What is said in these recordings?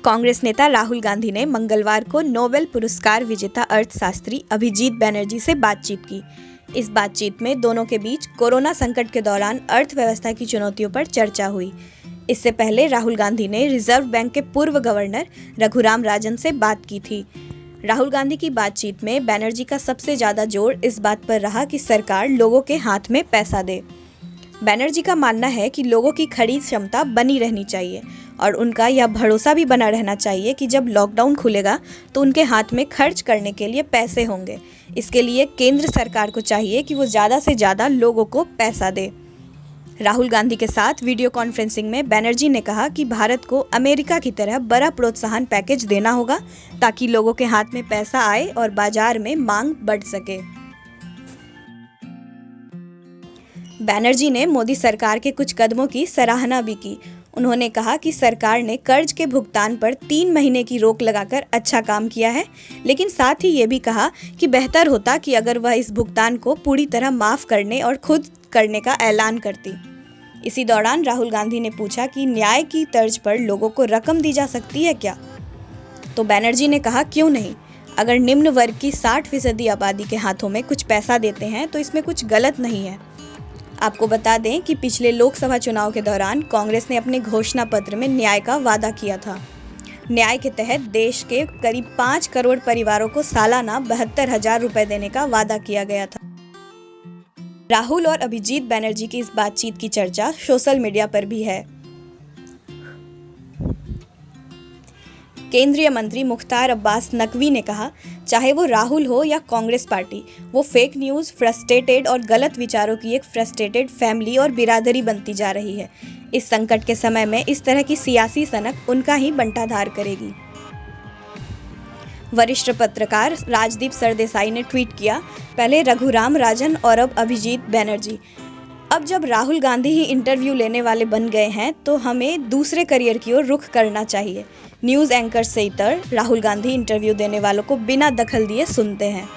कांग्रेस नेता राहुल गांधी ने मंगलवार को नोबेल पुरस्कार विजेता अर्थशास्त्री अभिजीत बैनर्जी से बातचीत की। इस बातचीत में दोनों के बीच कोरोना संकट के दौरान अर्थव्यवस्था की चुनौतियों पर चर्चा हुई। इससे पहले राहुल गांधी ने रिजर्व बैंक के पूर्व गवर्नर रघुराम राजन से बात की थी। राहुल गांधी की बातचीत में बैनर्जी का सबसे ज्यादा जोर इस बात पर रहा कि सरकार लोगों के हाथ में पैसा दे। बैनर्जी का मानना है कि लोगों की खरीद क्षमता बनी रहनी चाहिए और उनका यह भरोसा भी बना रहना चाहिए कि जब लॉकडाउन खुलेगा तो उनके हाथ में खर्च करने के लिए पैसे होंगे। इसके लिए केंद्र सरकार को चाहिए कि वो ज़्यादा से ज़्यादा लोगों को पैसा दे। राहुल गांधी के साथ वीडियो कॉन्फ्रेंसिंग में बैनर्जी ने कहा कि भारत को अमेरिका की तरह बड़ा प्रोत्साहन पैकेज देना होगा ताकि लोगों के हाथ में पैसा आए और बाजार में मांग बढ़ सके। बैनर्जी ने मोदी सरकार के कुछ कदमों की सराहना भी की। उन्होंने कहा कि सरकार ने कर्ज के भुगतान पर 3 महीने की रोक लगाकर अच्छा काम किया है, लेकिन साथ ही ये भी कहा कि बेहतर होता कि अगर वह इस भुगतान को पूरी तरह माफ़ करने और खुद करने का ऐलान करती। इसी दौरान राहुल गांधी ने पूछा कि न्याय की तर्ज पर लोगों को रकम दी जा सकती है क्या? तो बैनर्जी ने कहा, क्यों नहीं? अगर निम्न वर्ग की 60% आबादी के हाथों में कुछ पैसा देते हैं तो इसमें कुछ गलत नहीं है। आपको बता दें कि पिछले लोकसभा चुनाव के दौरान कांग्रेस ने अपने घोषणा पत्र में न्याय का वादा किया था। न्याय के तहत देश के करीब 5 करोड़ परिवारों को सालाना 72,000 रुपए देने का वादा किया गया था। राहुल और अभिजीत बैनर्जी की इस बातचीत की चर्चा सोशल मीडिया पर भी है। केंद्रीय मंत्री मुख्तार अब्बास नकवी ने कहा, चाहे वो राहुल हो या कांग्रेस पार्टी, वो फेक न्यूज़, फ्रस्ट्रेटेड और गलत विचारों की एक फ्रस्ट्रेटेड फैमिली और बिरादरी बनती जा रही है। इस संकट के समय में इस तरह की सियासी सनक उनका ही बंटाधार करेगी। वरिष्ठ पत्रकार राजदीप सरदेसाई ने ट्वीट किया, पहले रघुराम राजन और अब अभिजीत बैनर्जी। अब जब राहुल गांधी ही इंटरव्यू लेने वाले बन गए हैं तो हमें दूसरे करियर की ओर रुख करना चाहिए। न्यूज़ एंकर से इतर राहुल गांधी इंटरव्यू देने वालों को बिना दखल दिए सुनते हैं।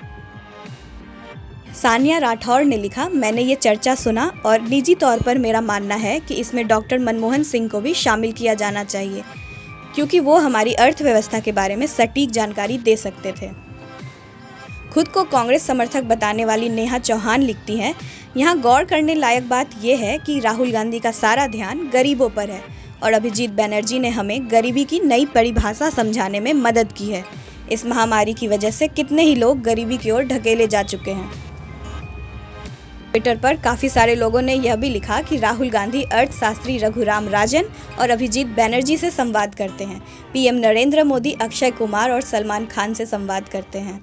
सानिया राठौर ने लिखा, मैंने ये चर्चा सुना और निजी तौर पर मेरा मानना है कि इसमें डॉक्टर मनमोहन सिंह को भी शामिल किया जाना चाहिए, क्योंकि वो हमारी अर्थव्यवस्था के बारे में सटीक जानकारी दे सकते थे। खुद को कांग्रेस समर्थक बताने वाली नेहा चौहान लिखती हैं, यहाँ गौर करने लायक बात यह है कि राहुल गांधी का सारा ध्यान गरीबों पर है और अभिजीत बैनर्जी ने हमें गरीबी की नई परिभाषा समझाने में मदद की है। इस महामारी की वजह से कितने ही लोग गरीबी की ओर ढकेले जा चुके हैं। ट्विटर पर काफ़ी सारे लोगों ने यह भी लिखा कि राहुल गांधी अर्थशास्त्री रघुराम राजन और अभिजीत बैनर्जी से संवाद करते हैं। पीएम नरेंद्र मोदी अक्षय कुमार और सलमान खान से संवाद करते हैं।